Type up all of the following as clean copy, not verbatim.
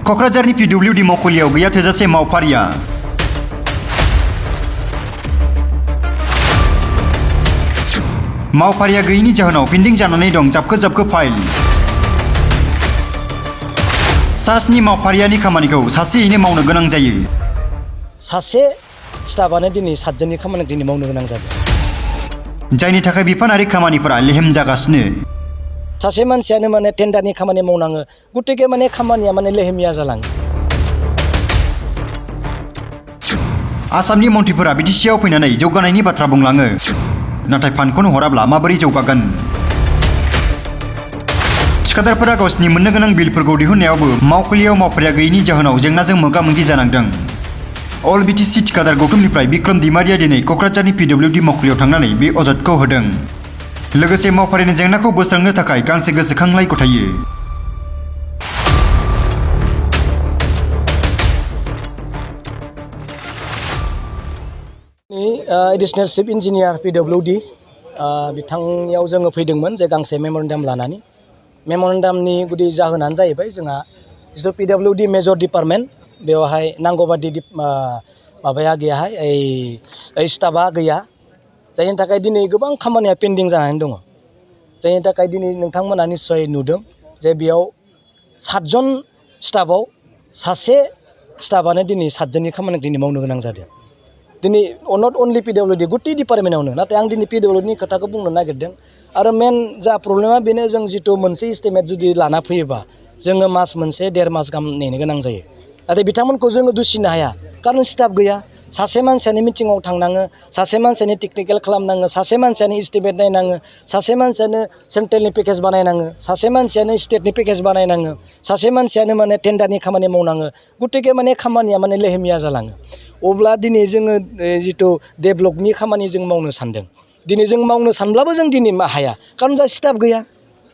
क'क्राझारनि PWD मावखुलियाव गैया थोजासे मावफारिया। मावफारिया गैयिनि जाहोनाव पेन्डिं जानानै दं जाबखो फाइल। सा 7 मावफारियानि खामानिखौ सासेयैनो मावनो गोनां जायो। सासे स्टाफानो दिनै 7 जननि खामानिखौ दिनै मावनो गोनां जादों। जायनि थाखाय बिफानारि खामानिफोरा लेहेम जागासिनो। सासे मानसियानो माने टेन्डारनि खामानि मावनाङो गतिके माने खामानिया माने लेहेमिया जालाङो। आसामनि मन्थ्रिफोरा बिटिसिआव फैनानै जौगानायनि बाथ्रा बुंलाङो, नाथाय फान्डखौनो हराब्ला माबोरै जौगागोन? थिखादारफोरा गावसिनि मोननो गोनां बिलफोरखौ दिहुननायावबो मावखुलियाव मावफारिया गैयिनि जाहोनाव जेंनाजों मोगा-मोगि जानांदों। अल बिटिसि थिखादार गौथुमनिफ्राय बिक्रम दैमारिया दिनै क'क्राझारनि PWD मावखुलियाव थांनानै बे अजदखौ होदों। लोगोसे मावफारिनि जेंनाखौ बोस्रांनो थाखाय गांसे गोसोखांलाइ गथायो। एडिशनेल चिफ इन्जिनियार PWD बिथांनियाव जोङो फैदोंमोन जे गांसे मेम'रेन्डाम लानानै। मेम'रेन्डामनि गुदि जाहोनानो जाहैबाय जोंहा जिथु PWD मेजर डिपार्टमेन्ट बेवहाय नांगौबादि माबाया गैयाहाय स्टाफा गैया, जायनि थाखाय दिनै गोबां खामानिया पेन्डिं जानानै दङ। जायनि थाखाय दिनै नोंथांमोना निस्सय नुदों जे बेयाव 7 जन स्टाफआव सासे स्टाफानो दिनै 7 जननि खामानिखौ दिनै मावनो गोनां जादों। दिनै नट अनलि PWD गुटि डिपार्टमेन्टआवनो, नाथाय आं दिनै PWDनि खोथाखौ बुंनो नागिरदों। आरो मेन जा प्रब्लेमा बेनो, जों जिथु मोनसे इस्टिमेट जुदि लाना फैयोबा जोङो मास मोनसे 1.5 मास गाहाम नेनो गोनां जायो। नाथाय बिथांमोनखौ जोङो दुसिनो हाया, खारन स्टाफ गैया। सासे मानसियानो मिटिङाव थांनाङो, सासे मानसियानो टेकनिकेल खालामनाङो, सासे मानसियानो इस्टिमेट नायनाङो, सासे मानसियानो सेन्ट्रेलनि पेकेज बानायनाङो, सासे मानसियानो स्टेटनि पेकेज बानायनाङो, सासे मानसियानो माने टेन्डारनि खामानि मावनाङो। गतिके माने खामानिया माने लेहेमिया जालाङो। अब्ला दिनै जोङो जिथु डेभेलपनि खामानि जों मावनो सानदों, दिनै जों मावनो सानब्लाबो जों दिनै हाया, खारन जोंहा स्टाफ गैया।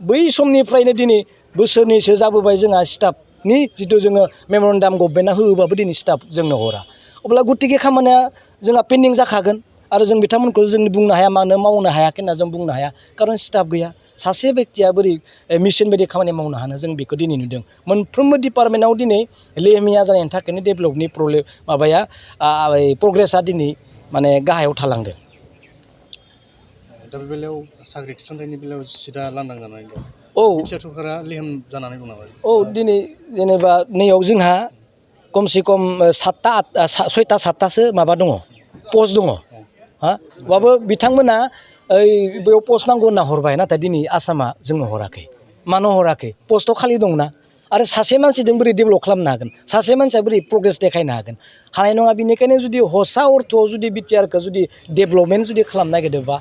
बै समनिफ्रायनो दिनै बोसोरनैसो जाबोबाय जोंहा स्टाफनि जिथु जोङो मेम'रेन्डाम गभर्नमेन्टआ होयोबाबो दिनै स्टाफ जोंनो हरा। अब्ला गतिके खामानिया जोंहा पेन्डिं जाखागोन। आरो जों बिथांमोनखौ जों बुंनो हाया, मानो मावनो हायाखै होनना जों बुंनो हाया, खारन स्टाफ गैया। सासे बेक्तिया बोरै मेसिन बायदि खामानि मावनो हानो, जों बेखौ दिनै नुदों। मोनफ्रोमबो डिपार्टमेन्टआव दिनै लेहेमिया जानायनि थाखायनो डेभेलपनि माबाया प्रग्रेसा दिनै माने गाहायाव थालांदों। दा बे बेलायाव साख्रि थिसनथाइनि बेलायाव सिदा लांदां जानानै दं। औ, बिटिआर सरकारा लेहेम जानानै दं नामा? औ, दिनै जेनेबा नैयाव जोंहा खमसे खम 6-7थासो माबा दङ, पस्ट दङ। होमबाबो बिथांमोना बेयाव पस्ट नांगौ होनना हरबाय, नाथाय दिनै आसामा जोंनो हराखै। मानो हराखै? पस्टआव खालि दंना। आरो सासे मानसिजों बोरै डेभेलप खालामनो हागोन? सासे मानसिया बोरै प्रग्रेस देखायनो हागोन? हानाय नङा। बेनिखायनो जुदि हसा अर्थआव जुदि बिटिआरखौ जुदि डेभेलपमेन्ट जुदि खालामनो नागिरदोंबा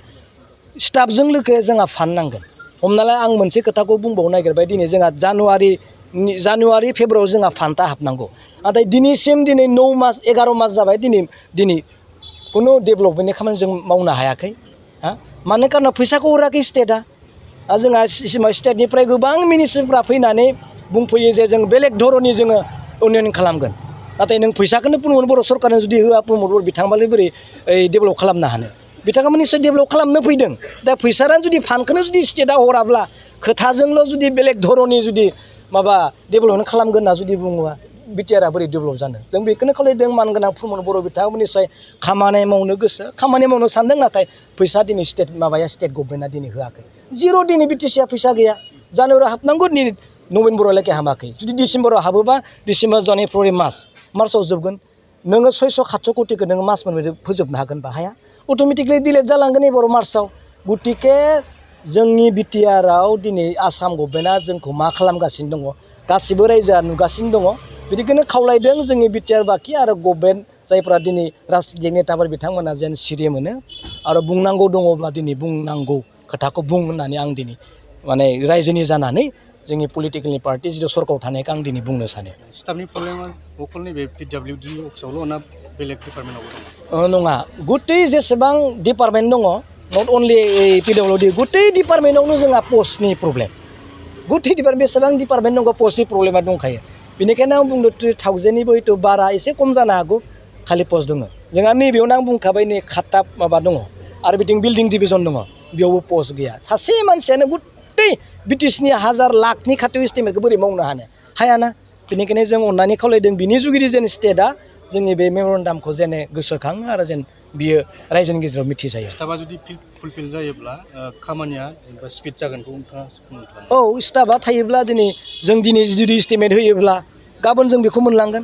स्टाफजों लोगोसे जोंहा फान्ड नांगोन। हमना ला आं मोनसे खोथाखौ बुंबावनो नागिरबाय, दिनै जोंहा जानुवारि फेब्रुआरियाव जोंहा फान्डआ हाबनांगौ, नाथाय दिनैसिम 9 मास 11 मास जाबाय दिनै खुनु डेभेलपमेन्टनि खामानि जों मावनो हायाखै। मानो खारन फैसाखौ हराखै स्टेटआ। जोंहा स्टेटनिफ्राय गोबां मिनिस्टारफ्रा फैनानै बुंफैयो जे जों बेलेग धरननि जोङो उन्नयन खालामगोन, नाथाय नों फैसाखौनो प्रमद बर' सरकारनो जुदि होआ, प्रमद बर' बिथांमोनालाय बोरै डेभेलप खालामनो हानो? बिथांमोना निस्सय डेभेलप खालामनो फैदों। दा फैसायानो जुदि फान्डखौनो जुदि स्टेटआ हराब्ला, खोथाजोंल' जुदि बेलेग धरननि जुदि माबा डेभेलपमेन्ट खालामगोन होनना जुदि बुङोबा बिटिआरआ बोरै डेभेलप जानो? जों बेखौनो खालामदों। मानगोनां प्रमद बर' बिथांमोननि निस्सय खामानि मावनो गोसो, खामानि मावनो सानदों, नाथाय फैसा दिनै स्टेट गभर्नमेन्टआ दिनै होआखै। जिर' दिनै बिटिसिआ फैसा गैया। जानुवारियाव हाबनांगौ, दिनै नभेम्बरावलागै हाबाखै। जुदि डिसेम्बराव हाबोबा डिसेम्बर, जानुवारि, फेब्रुवारि, मार्चआव जोबगोन। नोङो 600-700 कटिखौ नोङो मास मोननै फोजोबनो हागोन बा हाया? अट'मेटिकलि डिलेट जालांगोन एबार मार्चआव। गतिके जोंनि बिटिआरआव दिनै आसाम गभर्नमेन्टआ जोंखौ मा खालामगासिनो दङ, गासिबो रायजोआ नुगासिनो दङ। बिदिखौनो खावलायदों जोंनि बिटिआर बाखि आरो गभर्नमेन्ट जायफ्रा दिनै राजनितिक नेताफोर बिथांमोना जेन सिरि मोनो आरो बुंनांगौ दङब्ला दिनै बुंनांगौ खोथाखौ बुं होननानै आं दिनै माने रायजोनि जानानै जोंनि पलिटिकेलनि पार्टि जिथु सरकाराव थानायखौ आं दिनै बुंनो सानो। स्टाफनि प्रब्लेमा अकल नैबे PWD अफिसावल' ना बेलेग डिपार्टमेन्टआवबो दङ? नङा, गुटै जेसेबां डिपार्टमेन्ट दङ, नट अनलि PWD, गुटै डिपार्टमेन्टआवनो जोंहा पस्टनि प्रब्लेम। गुटै डिपार्टमेन्ट बेसेबां डिपार्टमेन्ट दङ, पस्टनि प्रब्लेमा दंखायो। बेनिखायनो आं बुंदों 3000निबो हयथ' बारा एसे खम जानो हागौ, खालि पस्ट दङ। जोंहा नैबेयावनो आं बुंखाबाय, नै 7टा माबा दङ, आरो बिथिं बिल्डिं डिभिजन दङ, बेयावबो पस्ट गैया। सासे मानसियानो गुटै बिटिसिनि 1000 लाखनि खाथियाव इस्टिमेटखौ बोरै मावनो हानो? हायाना। बेनिखायनो जों अननानै खावलायदों बिनि जुगिदि जेन स्टेटआ जोंनि बे मेम'रेन्डामखौ जेन गोसोखाङो आरो जेन बियो रायजोनि गेजेराव मिथिजायो। स्टाफा जुदि फुलफिल जायोब्ला खामानिया जेनेबा स्पिड जागोनखौ नोंथाङा बुंनो सानो? औ स्टाफा थायोब्ला जों दिनै जुदि इस्टिमेट होयोब्ला गाबोन जों बेखौ मोनलांगोन।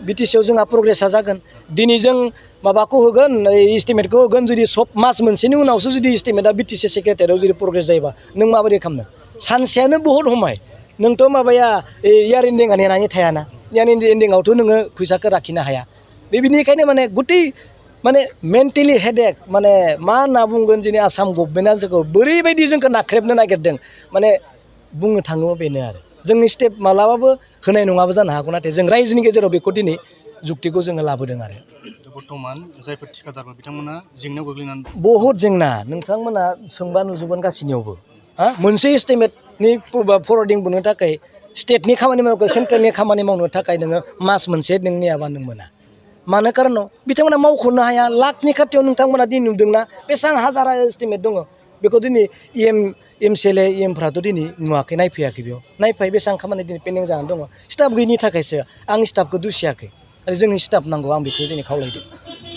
बिटिसिआव जोंहा प्रग्रेसा जागोन। दिनै जों माबाखौ होगोन इस्टिमेटखौ होगोन जुदि सब मास मोनसेनि उनावसो जुदि इस्टिमेटआ बिटिसि सेक्रेटारियाव जुदि प्रग्रेस जायोबा नों माबोरै खालामनो? सानसेयानो बहुद समाय नोंथ' माबाया इयार एन्डिंआ नेनानै थायाना इयार एन्डिंआवथ' नोङो फैसाखौ लाखिनो हाया। बेनिखायनो माने गुथै माने मेन्टेलि हेडेक माने मा होनना बुंगोन जोंनि आसाम गभर्नमेन्टआ जोंखौ बोरैबायदि जोंखौ नाख्रेबनो नागिरदों माने बुंनो थाङोबा बेनो आरो जोंनि स्टेप मालाबाबो होनाय नङाबो जानो हागौ नाथाय जों रायजोनि गेजेराव बेखौ दिनै जुक्तिखौ जोङो लाबोदों आरो बर्थमान जायफोर थिखादारफोर बिथांमोना जेंनायाव गोग्लैनानै बहुद जेंना नोंथांमोना सोंबा नुजोबगोन गासैनियावबो मोनसे इस्टिमेटनि फरवार्डिं बुंनो थाखाय स्टेटनि खामानि मावनो सेन्ट्रेलनि खामानि मावनो थाखाय नोङो मास मोनसे नों नेयाबा नों मोना मानो कारनाव बिथांमोना मावख'नो हाया लाखनि खाथियाव नोंथांमोना दिनै नुदोंना बेसेबां हाजार इस्टिमेट दङ बेखौ दिनै एमसिएलए एमफ्राथ' दिनै नुवाखै नायफैयाखै बेयाव नायफाय बेसेबां खामानि दिनै पेन्डिं जानानै दङ स्टाफ गैयिनि थाखायसो आं स्टाफखौ दुसियाखै आरो जोंनि स्टाफ नांगौ आं बेखौ दिनै खावलायदों।